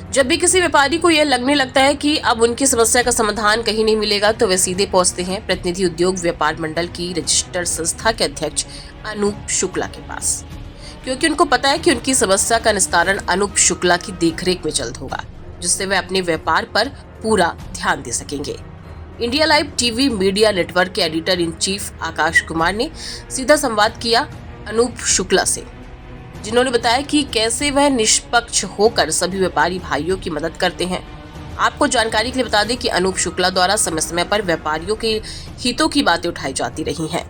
जब भी किसी व्यापारी को यह लगने लगता है कि अब उनकी समस्या का समाधान कहीं नहीं मिलेगा तो वे सीधे पहुंचते हैं प्रतिनिधि उद्योग व्यापार मंडल की रजिस्टर्ड संस्था के अध्यक्ष अनूप शुक्ला के पास, क्योंकि उनको पता है कि उनकी समस्या का निस्तारण अनूप शुक्ला की देखरेख में जल्द होगा, जिससे वे अपने व्यापार पर पूरा ध्यान दे सकेंगे। India live TV media network के editor in chief Akash Kumar ने सीधा संवाद किया अनूप शुक्ला से, जिन्होंने बताया कि कैसे वह निष्पक्ष होकर सभी व्यापारी भाइयों की मदद करते हैं। आपको जानकारी के लिए बता दें कि अनूप शुक्ला द्वारा समय समय पर व्यापारियों के हितों की बातें उठाई जाती रही हैं।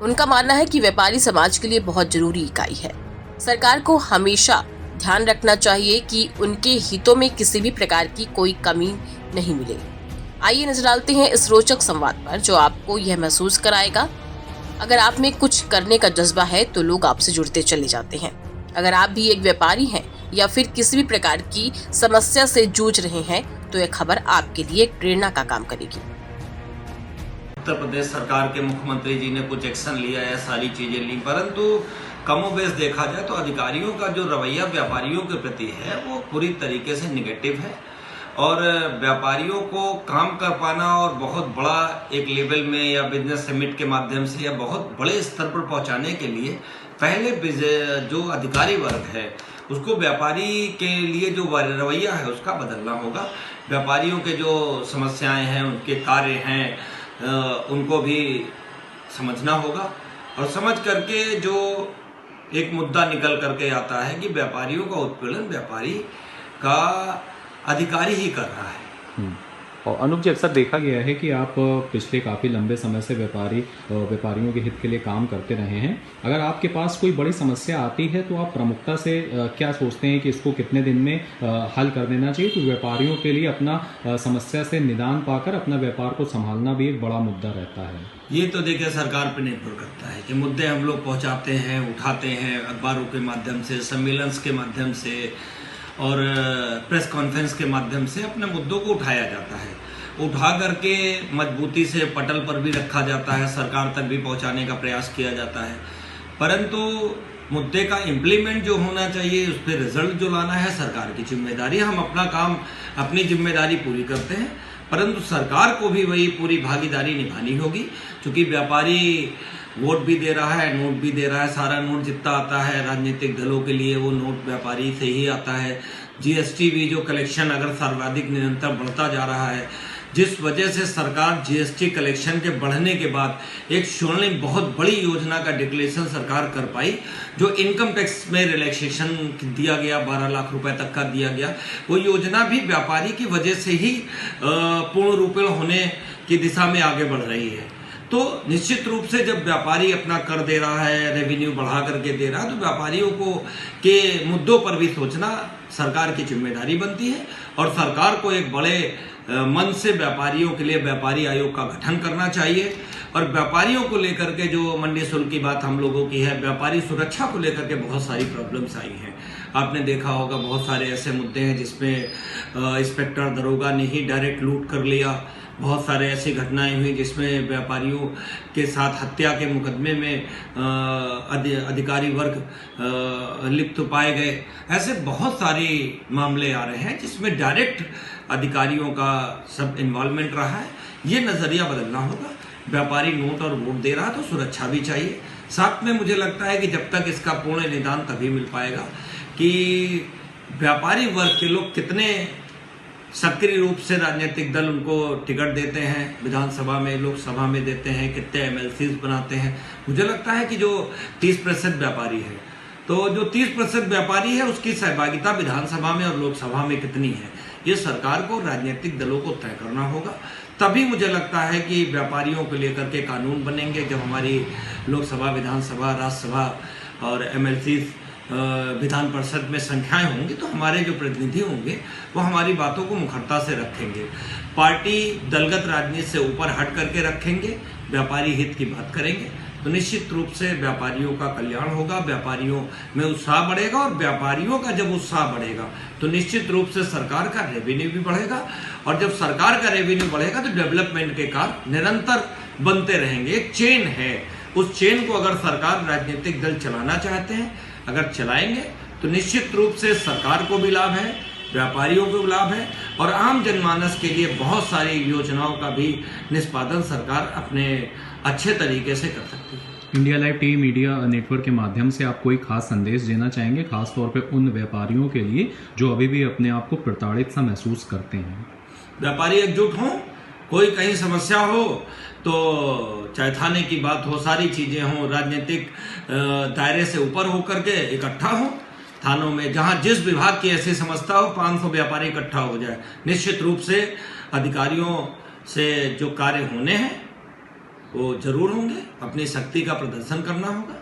उनका मानना है कि व्यापारी समाज के लिए बहुत जरूरी इकाई है। सरकार को हमेशा ध्यान रखना चाहिए कि उनके हितों में किसी भी प्रकार की कोई कमी नहीं मिले। आइए नजर डालते हैं इस रोचक संवाद पर, जो आपको यह महसूस कराएगा अगर आप में कुछ करने का जज्बा है तो लोग आपसे जुड़ते चले जाते हैं। अगर आप भी एक व्यापारी हैं या फिर किसी भी प्रकार की समस्या से जूझ रहे हैं तो यह खबर आपके लिए एक प्रेरणा का काम करेगी। उत्तर प्रदेश सरकार के मुख्यमंत्री जी ने कुछ एक्शन लिया है, सारी चीजें ली, परंतु कमोबेश देखा जाए तो अधिकारियों का जो रवैया व्यापारियों के प्रति है वो पूरी तरीके से निगेटिव है। और व्यापारियों को काम कर पाना और बहुत बड़ा एक लेवल में या बिजनेस समिट के माध्यम से या बहुत बड़े स्तर पर पहुंचाने के लिए पहले जो अधिकारी वर्ग है उसको व्यापारी के लिए जो रवैया है उसका बदलना होगा। व्यापारियों के जो समस्याएं हैं, उनके कार्य हैं, उनको भी समझना होगा और समझ करके जो एक मुद्दा निकल करके आता है कि व्यापारियों का उत्पीड़न व्यापारी का अधिकारी ही कर रहा है। और अनूप जी, अक्सर देखा गया है कि आप पिछले काफ़ी लंबे समय से व्यापारियों के हित के लिए काम करते रहे हैं। अगर आपके पास कोई बड़ी समस्या आती है तो आप प्रमुखता से क्या सोचते हैं कि इसको कितने दिन में हल कर देना चाहिए? तो व्यापारियों के लिए अपना समस्या से निदान पाकर अपना व्यापार को संभालना भी एक बड़ा मुद्दा रहता है। ये तो देखिए सरकार पर निर्भर करता है कि मुद्दे हम लोग पहुँचाते हैं, उठाते हैं, अखबारों के माध्यम से, सम्मेलन के माध्यम से और प्रेस कॉन्फ्रेंस के माध्यम से अपने मुद्दों को उठाया जाता है। उठा करके मजबूती से पटल पर भी रखा जाता है, सरकार तक भी पहुंचाने का प्रयास किया जाता है, परंतु मुद्दे का इम्प्लीमेंट जो होना चाहिए, उस पर रिजल्ट जो लाना है सरकार की जिम्मेदारी। हम अपना काम, अपनी जिम्मेदारी पूरी करते हैं, परंतु सरकार को भी वही पूरी भागीदारी निभानी होगी, क्योंकि व्यापारी वोट भी दे रहा है, नोट भी दे रहा है। सारा नोट जितना आता है राजनीतिक दलों के लिए वो नोट व्यापारी से ही आता है। जीएसटी भी जो कलेक्शन अगर सर्वाधिक निरंतर बढ़ता जा रहा है, जिस वजह से सरकार जीएसटी कलेक्शन के बढ़ने के बाद एक स्वर्णिम बहुत बड़ी योजना का डिक्लेरेशन सरकार कर पाई, जो इनकम टैक्स में रिलैक्सेशन दिया गया, 12 लाख रुपए तक का दिया गया। वो योजना भी व्यापारी की वजह से ही पूर्ण रूपेण होने की दिशा में आगे बढ़ रही है। तो निश्चित रूप से जब व्यापारी अपना कर दे रहा है, रेवेन्यू बढ़ा करके दे रहा है, तो व्यापारियों को के मुद्दों पर भी सोचना सरकार की जिम्मेदारी बनती है और सरकार को एक बड़े मन से व्यापारियों के लिए व्यापारी आयोग का गठन करना चाहिए। और व्यापारियों को लेकर के जो मंडी शुल्क की बात हम लोगों की है, व्यापारी सुरक्षा को लेकर के बहुत सारी प्रॉब्लम्स आई हैं। आपने देखा होगा बहुत सारे ऐसे मुद्दे हैं जिसमें इंस्पेक्टर दरोगा ने ही डायरेक्ट लूट कर लिया। बहुत सारे ऐसी घटनाएं हुई जिसमें व्यापारियों के साथ हत्या के मुकदमे में अधिकारी वर्ग लिप्त पाए गए। ऐसे बहुत सारे मामले आ रहे हैं जिसमें डायरेक्ट अधिकारियों का सब इन्वॉल्वमेंट रहा है। ये नज़रिया बदलना होगा। व्यापारी नोट और वोट दे रहा है तो सुरक्षा भी चाहिए। साथ में मुझे लगता है कि जब तक इसका पूर्ण निदान तभी मिल पाएगा कि व्यापारी वर्ग के लोग कितने सक्रिय रूप से राजनीतिक दल उनको टिकट देते हैं, विधानसभा में, लोकसभा में देते हैं, कितने एमएलसीज बनाते हैं। मुझे लगता है कि जो 30% व्यापारी है, तो जो 30% व्यापारी है उसकी सहभागिता विधानसभा में और लोकसभा में कितनी है, ये सरकार को, राजनीतिक दलों को तय करना होगा। तभी मुझे लगता है कि व्यापारियों को लेकर के कानून बनेंगे। जब हमारी लोकसभा, विधानसभा, राज्यसभा और एमएलसी विधान परिषद में संख्याएं होंगी तो हमारे जो प्रतिनिधि होंगे वो हमारी बातों को मुखरता से रखेंगे। पार्टी दलगत राजनीति से ऊपर हट करके रखेंगे, व्यापारी हित की बात करेंगे, तो निश्चित रूप से व्यापारियों का कल्याण होगा, व्यापारियों में उत्साह बढ़ेगा। और व्यापारियों का जब उत्साह बढ़ेगा तो निश्चित रूप से सरकार का रेवेन्यू भी बढ़ेगा। और जब सरकार का रेवेन्यू बढ़ेगा तो डेवलपमेंट के कार्य निरंतर बनते रहेंगे। एक चेन है, उस चेन को अगर सरकार, राजनीतिक दल चलाना चाहते हैं, अगर चलाएंगे तो निश्चित रूप से सरकार को भी लाभ है, व्यापारियों को लाभ है और आम जनमानस के लिए बहुत सारी योजनाओं का भी निष्पादन सरकार अपने अच्छे तरीके से कर सकती है। India live TV media network के माध्यम से आप कोई खास संदेश देना चाहेंगे, खास तौर पे उन व्यापारियों के लिए जो अभी भी अपने आप को प्रताड़ित सा महसूस करते हैं? व्यापारी एकजुट हों, कोई कहीं समस्या हो तो चाहे थाने की बात हो, सारी चीजें हों, राजनीतिक दायरे से ऊपर होकर के इकट्ठा हो। थानों में जहां जिस विभाग की ऐसी समस्या हो 500 व्यापारी इकट्ठा हो जाए। निश्चित रूप से अधिकारियों से जो कार्य होने हैं वो जरूर होंगे, अपनी शक्ति का प्रदर्शन करना होगा।